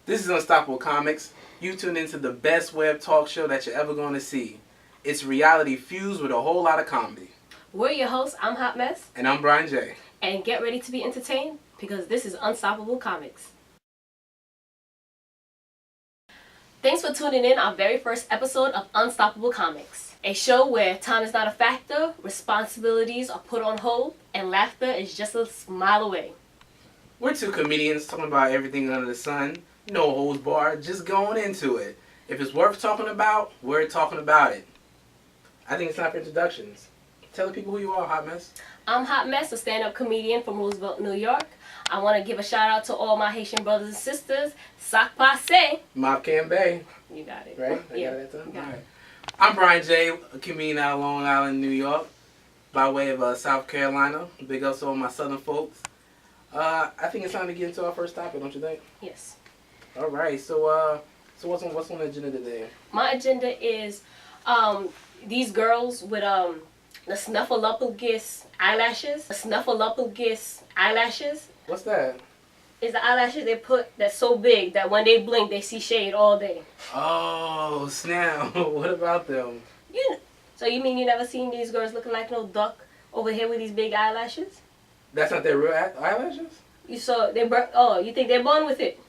This is Unstoppable Comics. You tune into the best web talk show that you're ever going to see. It's reality fused with a whole lot of comedy. We're your hosts. I'm Hot Mess. And I'm Brian J. And get ready to be entertained because this is Unstoppable Comics. Thanks for tuning in our very first episode of Unstoppable Comics, a show where time is not a factor, responsibilities are put on hold, and laughter is just a smile away. We're two comedians talking about everything under the sun. No holds barred, just going into it. If it's worth talking about, we're talking about it. I think it's time for introductions. Tell the people who you are, Hot Mess. I'm Hot Mess, a stand-up comedian from Roosevelt, New York. I want to give a shout-out to all my Haitian brothers and sisters. Sac passe. Mob Cambay. You got it. Right? I Yeah. got it that time? Got All it. right. I'm Brian J., a comedian out of Long Island, New York, by way of South Carolina. Big ups to all my southern folks. I think it's time to get into our first topic, don't you think? Yes. All right. So what's on the agenda today? My agenda is these girls with the Snuffleupagus eyelashes. The Snuffleupagus eyelashes What's that? is the eyelashes they put that's so big that when they blink they see shade all day. Oh, snap. What about them? So you mean you never seen these girls looking like no duck over here with these big eyelashes? That's not their real eyelashes? You think they're born with it?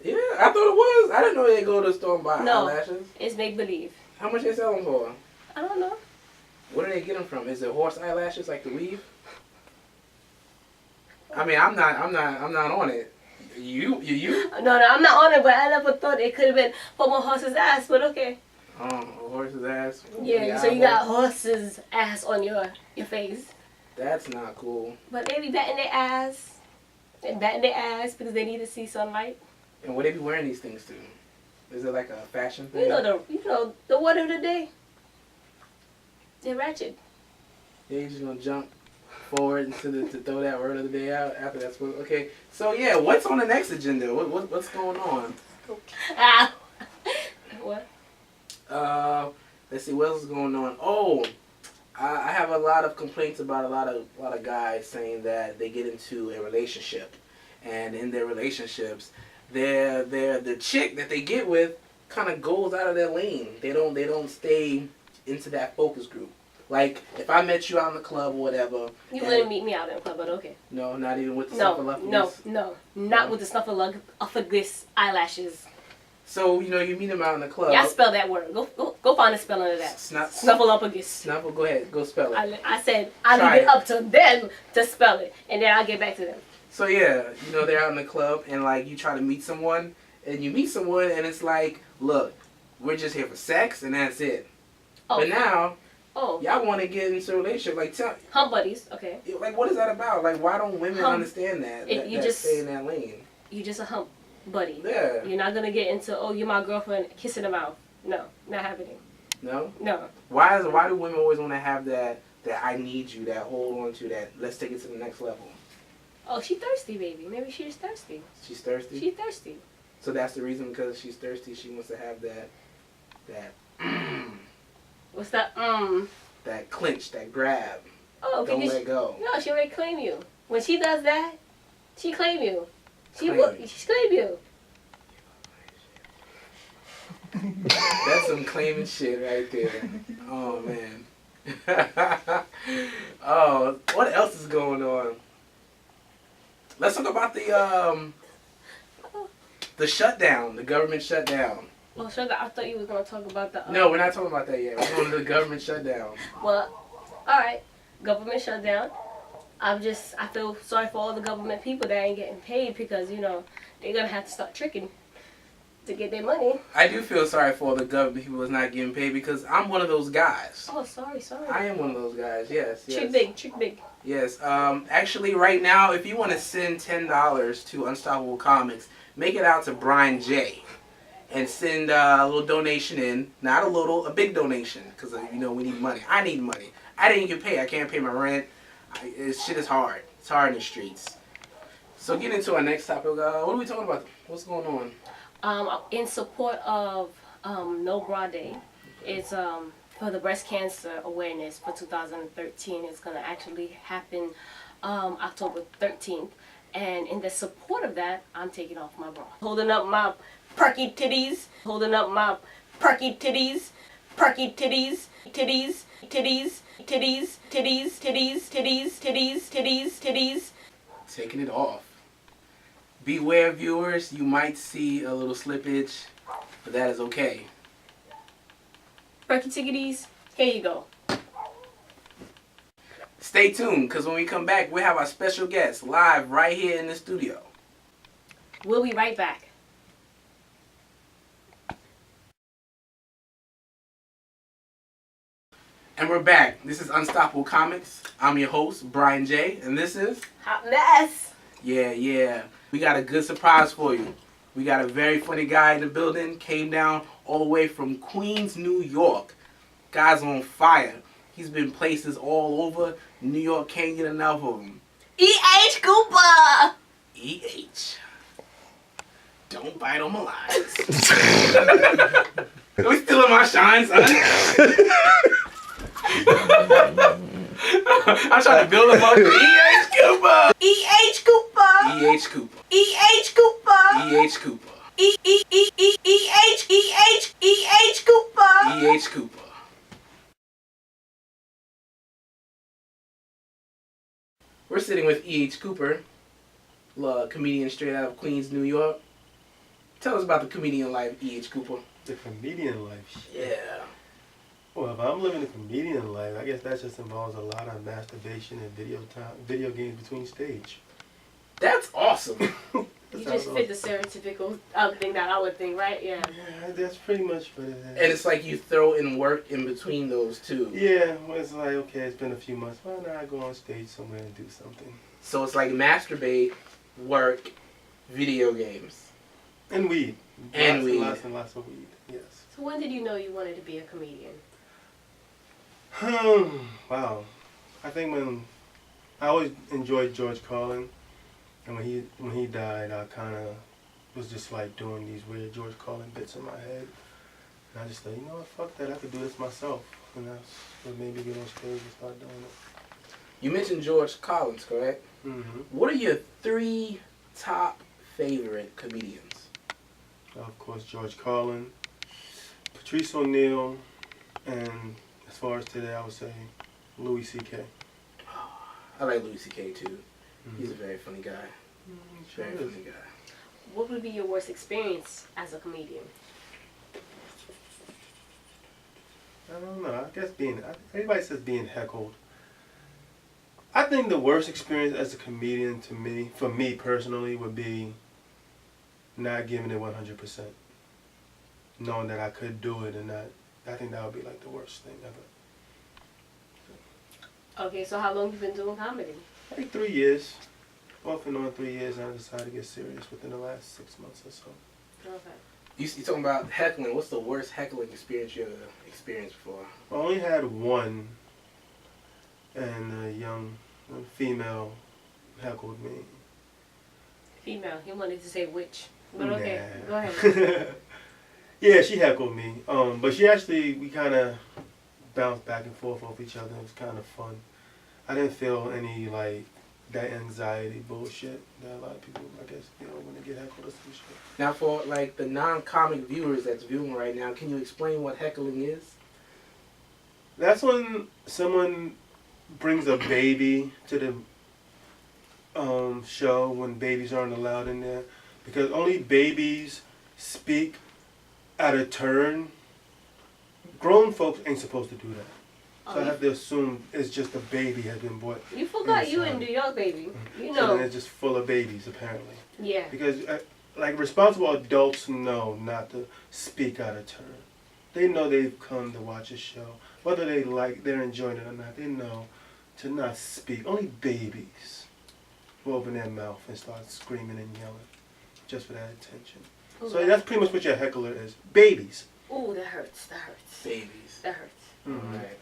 Yeah, I thought it was. I didn't know they go to the store and buy No. eyelashes. It's make believe. How much they sell them for? I don't know. Where do they get them from? Is it horse eyelashes like the weave? I mean, I'm not on it. You? No, I'm not on it, but I never thought it could have been from a horse's ass. But okay. Oh, a horse's ass. Yeah. So you got horse's ass on your face. That's not cool. But they be batting their ass. They batting their ass because they need to see sunlight. And what they be wearing these things to? Is it like a fashion thing? You know the word of the day. They're ratchet. Yeah, you just gonna jump forward to throw that word of the day out after that's what. Okay, so yeah, what's on the next agenda? What's going on? Ah. What? Let's see what else is going on. Oh, I have a lot of complaints about a lot of guys saying that they get into a relationship, and in their relationships, the chick that they get with kind of goes out of their lane. They don't stay into that focus group. Like if I met you out in the club or whatever, You wouldn't meet me out in the club, but okay. No, not even with the Snuffleupagus. Not with the Snuffleupagus eyelashes. So you meet them out in the club. Yeah, I spell that word. Go find the spelling of that. Snuffleupagus. Snuffle. Go ahead. Go spell it. I said I leave it up to them to spell it, and then I'll get back to them. So yeah, they're out in the club and like you try to meet someone and you meet someone and it's like, look, we're just here for sex and that's it. Oh. But now, Oh. y'all want to get into a relationship. Like Hump buddies, okay. Like what is that about? Like why don't women understand that? You that just stay in that lane. You just a hump buddy. Yeah. You're not gonna get into you're my girlfriend, kiss in the mouth. No, not happening. No. No. Why do women always want to have that I need you, that hold on to, that let's take it to the next level? Oh, she thirsty, baby. Maybe she's thirsty. She's thirsty? She's thirsty. So that's the reason, because she's thirsty, she wants to have that What's that? that clinch, that grab. Oh, Don't let go. No, she already claim you. When she does that, she claim you. She Claim. claim you. That's some claiming shit right there. Oh, man. Oh, what else is going on? Let's talk about the shutdown, the government shutdown. Oh, sugar, I thought you were gonna talk about the. No, we're not talking about that yet. We're going to the government shutdown. Well, all right, government shutdown. I feel sorry for all the government people that ain't getting paid because they're gonna have to start tricking to get their money. I do feel sorry for all the government people that's not getting paid because I'm one of those guys. Oh, sorry. I am one of those guys. Yes. Trick big. Yes. Actually, right now, if you want to send $10 to Unstoppable Comics, make it out to Brian J. And send a little donation in. Not a little, a big donation. Because, we need money. I need money. I didn't get paid. I can't pay my rent. Shit is hard. It's hard in the streets. So, get into our next topic. What are we talking about? What's going on? In support of No Bra Day. It's for the breast cancer awareness for 2013. It's going to actually happen October 13th. And in the support of that, I'm taking off my bra. Holding up my perky titties. Holding up my perky titties. Perky titties. Titties. Titties. Titties. Titties. Titties. Titties. Titties. Titties. Titties. Taking it off. Beware, viewers, you might see a little slippage, but that is okay. Perky tickities, here you go. Stay tuned, because when we come back, we'll have our special guest live right here in the studio. We'll be right back. And we're back. This is Unstoppable Comics. I'm your host, Brian J. And this is... Hot mess. Yeah. We got a good surprise for you. We got a very funny guy in the building. Came down all the way from Queens, New York. Guy's on fire. He's been places all over. New York can't get enough of him. E.H. Cooper. E.H. Don't bite on my lines. Are we stealing my shine, son? I'm trying to build him up. E.H. Cooper. E.H. Cooper. E.H. Cooper. E.H. Cooper. E.H. Cooper. E.H. Cooper. E.H. Cooper. We're sitting with E.H. Cooper, a comedian straight out of Queens, New York. Tell us about the comedian life, E.H. Cooper. The comedian life. Yeah. Well, if I'm living a comedian life, I guess that just involves a lot of masturbation and video games between stage. That's awesome. You just fit the stereotypical thing that I would think, right? Yeah. Yeah, that's pretty much what it is. And it's like you throw in work in between those two. Yeah, well, it's like, okay, it's been a few months. Why not go on stage somewhere and do something? So it's like masturbate, work, video games. And weed. And weed. Lots and lots of weed, yes. So when did you know you wanted to be a comedian? Wow. I think when I always enjoyed George Carlin, and when he died, I kind of was just like doing these weird George Carlin bits in my head, and I just thought, you know what, fuck that, I could do this myself, and that's what made me get on stage and start doing it. You mentioned George Collins, correct? Mm-hmm. What are your 3 top favorite comedians? Of course, George Carlin, Patrice O'Neal, and as far as today, I would say Louis C.K. I like Louis C.K. too. Mm-hmm. He's a very funny guy. Sure Very is. funny guy. What would be your worst experience as a comedian? I don't know. I guess everybody says being heckled. I think the worst experience as a comedian to me, for me personally, would be not giving it 100%. Knowing that I could do it and not, I think that would be like the worst thing ever. Okay, so how long have you been doing comedy? Like 3 years. Off and on 3 years, and I decided to get serious within the last 6 months or so. Okay. You talking about heckling. What's the worst heckling experience you ever experienced before? I only had one, and a young female heckled me. Female. He wanted to say which. But okay, Nah. go ahead. Yeah, she heckled me. But we kind of bounced back and forth off each other. It was kind of fun. I didn't feel any, like, that anxiety bullshit that a lot of people, I guess, feel when they get heckled or some shit. Now, for like the non-comic viewers that's viewing right now, can you explain what heckling is? That's when someone brings a baby to the show when babies aren't allowed in there, because only babies speak at a turn. Grown folks ain't supposed to do that. So I have to assume it's just a baby has been brought. You forgot you in inside. New York, baby. You So know. then it's just full of babies, apparently. Yeah. Because, like, responsible adults know not to speak out of turn. They know they've come to watch a show. Whether they're enjoying it or not, they know to not speak. Only babies will open their mouth and start screaming and yelling just for that attention. Ooh, So that's pretty much what your heckler is. Babies. Ooh, that hurts. That hurts. Babies. That hurts. Mm-hmm. Alright.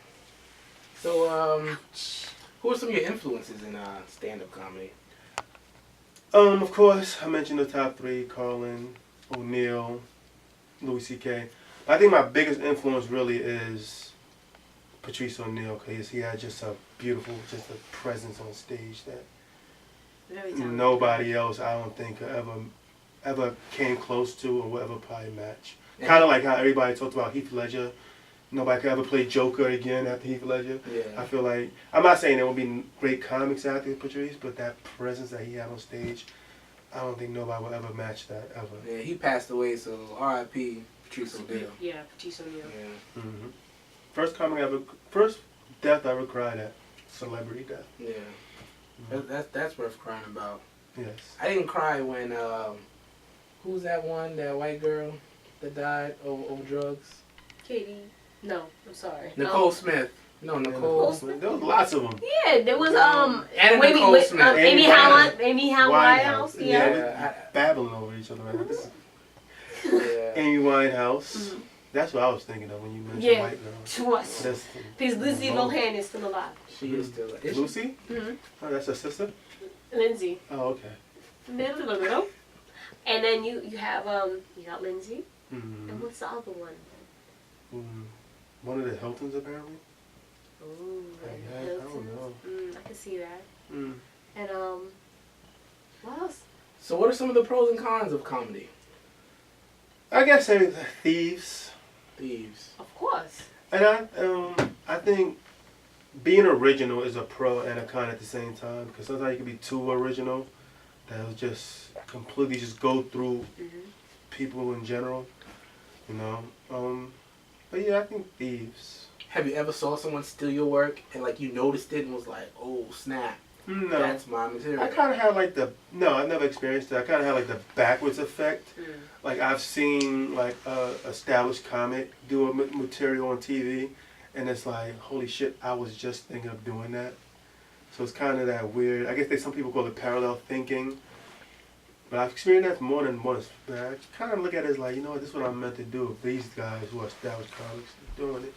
So, who are some of your influences in stand-up comedy? Of course, I mentioned the top 3, Carlin, O'Neal, Louis C.K. I think my biggest influence really is Patrice O'Neal, because he had just a beautiful, just a presence on stage that Very talented. nobody else I don't think ever came close to or will ever probably match. Yeah. Kind of like how everybody talked about Heath Ledger. Nobody could ever play Joker again after Heath Ledger. Yeah. I feel like, I'm not saying there will be great comics after Patrice, but that presence that he had on stage, I don't think nobody will ever match that ever. Yeah, he passed away, so R.I.P. Patrice O'Neal. Yeah, Patrice O'Neal. Yeah. Mm-hmm. First death I ever cried at, celebrity death. Yeah. That's worth crying about. Yes. I didn't cry when who's that white girl that died over drugs? Katie. No, I'm sorry. Nicole Smith. No, Nicole. There was lots of them. Yeah, there was And Nicole Smith. Amy Winehouse. Yeah. We're babbling over each other right now. Yeah. Amy Winehouse. Mhm. That's what I was thinking of when you mentioned Yeah. white girls. Trust. That's Because Lindsay Lohan is still alive. She is still. Is she? Lucy? Mm-hmm. Oh, that's her sister? Lindsay. Oh, okay. Little. And then you have you got Lindsay. Mm-hmm. And what's the other one? One of the Hiltons, apparently. Ooh, I don't know. I can see that. Mm. And what else? So, what are some of the pros and cons of comedy? I guess thieves. Thieves. Of course. And I think being original is a pro and a con at the same time, because sometimes you can be too original. That'll just completely just go through people in general, you know. But yeah, I think thieves. Have you ever saw someone steal your work and like you noticed it and was like, oh snap, No. that's my material? I kind of had like I've never experienced it. I kind of had like the backwards effect. Like I've seen like a established comic do a material on TV, and it's like, holy shit, I was just thinking of doing that. So it's kind of that weird. I guess some people call it parallel thinking. But I've experienced that more than once. But I kind of look at it as like, you know what, this is what I'm meant to do. These guys who are established comics are doing it.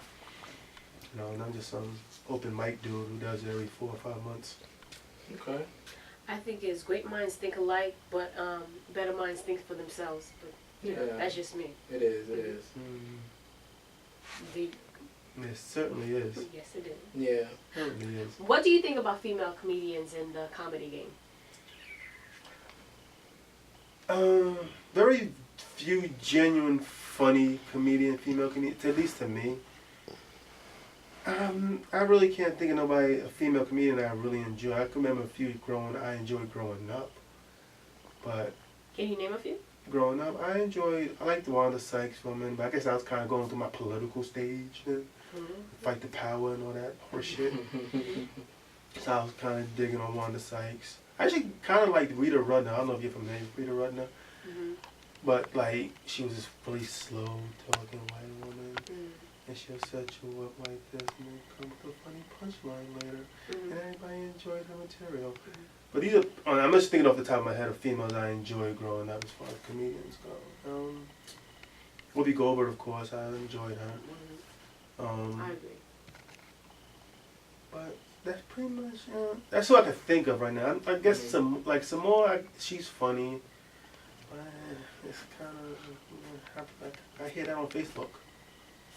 You know, and I'm just some open mic dude who does it every 4 or 5 months. Okay. I think it's great minds think alike, but better minds think for themselves. But Yeah. that's just me. It is. It is. It certainly is. Yes, it is. Yeah. Certainly is. What do you think about female comedians in the comedy game? Very few genuine, funny female comedians, at least to me. I really can't think of nobody, a female comedian that I really enjoy. I can remember a few I enjoyed growing up. But Can you name a few? growing up, I liked the Wanda Sykes woman, but I guess I was kind of going through my political stage, fight the power and all that horse shit. So I was kind of digging on Wanda Sykes. I actually kind of liked Rita Rudner. I don't know if you're familiar with Rita Rudner. But like, she was this really slow talking white woman. And she'll set you up like this and then come with a funny punchline later. And everybody enjoyed her material. But these are, I'm just thinking off the top of my head of females I enjoyed growing up as far as comedians go. Whoopi Goldberg, of course, I enjoyed her. I agree. But that's pretty much, that's what I can think of right now. I guess some more, she's funny. But it's kind of, I hear that on Facebook.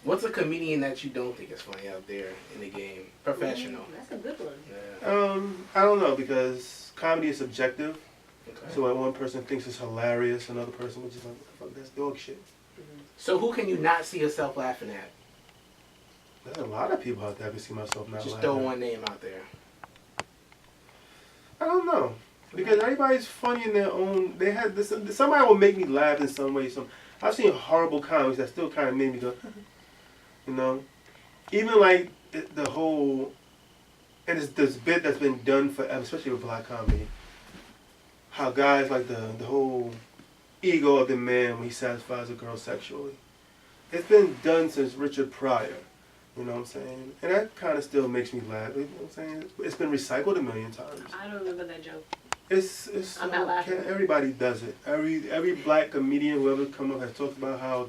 What's a comedian that you don't think is funny out there in the game? Professional. That's a good one. Yeah. I don't know, because comedy is subjective. Okay. So like one person thinks it's hilarious, another person would just like, fuck, that's dog shit. So who can you not see yourself laughing at? There's a lot of people out there I can see myself not Just laughing throw at. one name out there. I don't know. Because everybody's funny in their own, somebody will make me laugh in some way. I've seen horrible comics that still kind of made me go, you know? Even like the whole, and it's this bit that's been done forever, especially with black comedy. How guys like the whole ego of the man when he satisfies a girl sexually. It's been done since Richard Pryor. You know what I'm saying? And that kind of still makes me laugh. You know what I'm saying? It's been recycled a million times. I don't remember that joke. It's I'm not laughing. Everybody does it. Every black comedian who ever come up has talked about how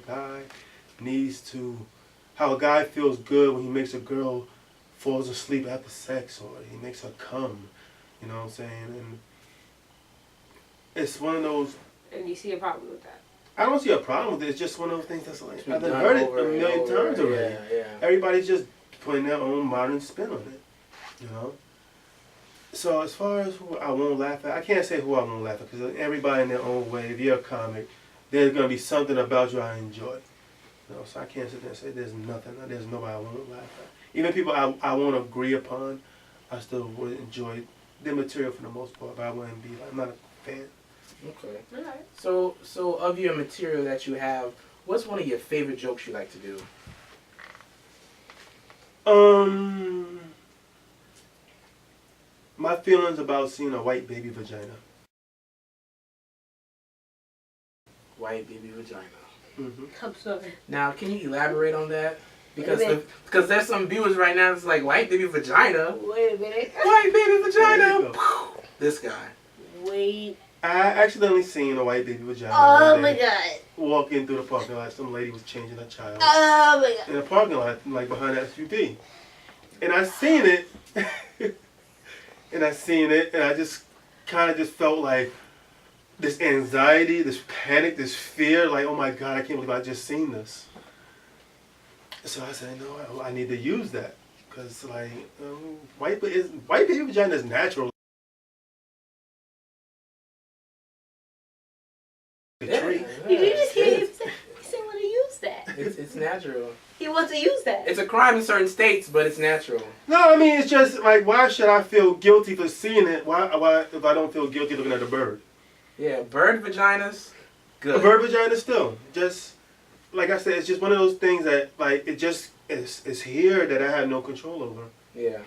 a guy feels good when he makes a girl falls asleep after sex, or he makes her come. You know what I'm saying? And it's one of those. And you see a problem with that? I don't see a problem with it. It's just one of those things that's like, been I've done heard it over a and million over. times already. Yeah. Everybody's just putting their own modern spin on it. You know? So as far as who I won't laugh at, I can't say who I won't laugh at because everybody in their own way. If you're a comic, there's gonna be something about you I enjoy. You know, so I can't sit there and say there's nothing. There's nobody I won't laugh at. Even people I won't agree upon, I still would enjoy their material for the most part. But I wouldn't be like, I'm not a fan. Okay. Alright. So of your material that you have, what's one of your favorite jokes you like to do? My feelings about seeing a white baby vagina. White baby vagina. Mm-hmm. I'm sorry. Now, can you elaborate on that? Because Wait a minute. because there's some viewers right now that's like, white baby vagina. Wait a minute. White baby There you vagina. go. This guy. Wait. I accidentally seen a white baby vagina. Oh one my day. god. Walking through the parking lot, some lady was changing her child Oh my god. in a parking lot, like behind the SUV. And I seen it, and I just kind of just felt like this anxiety, this panic, this fear, like, oh my God, I can't believe I just seen this. So I said, no, I need to use that. Because, like, white baby vagina is natural. Yeah. Tree. Did you just hear it him is. say he said want to use that? It's natural. He wants to use that. It's a crime in certain states, but it's natural. No, I mean, it's just like, why should I feel guilty for seeing it? Why if I don't feel guilty looking at a bird? Yeah, bird vaginas, good. A bird vagina still, just like I said, it's just one of those things that like it's here that I have no control over. Yeah.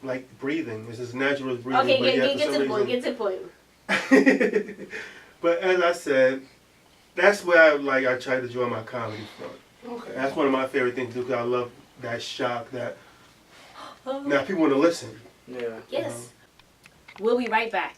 Like breathing, it's as natural as breathing. Okay, but yet get for to the some point. reason- Get to the point. But as I said, that's where I try to draw my comedy from. Okay. That's one of my favorite things to do because I love that shock that now people want to listen. Yeah. Yes. We'll be right back.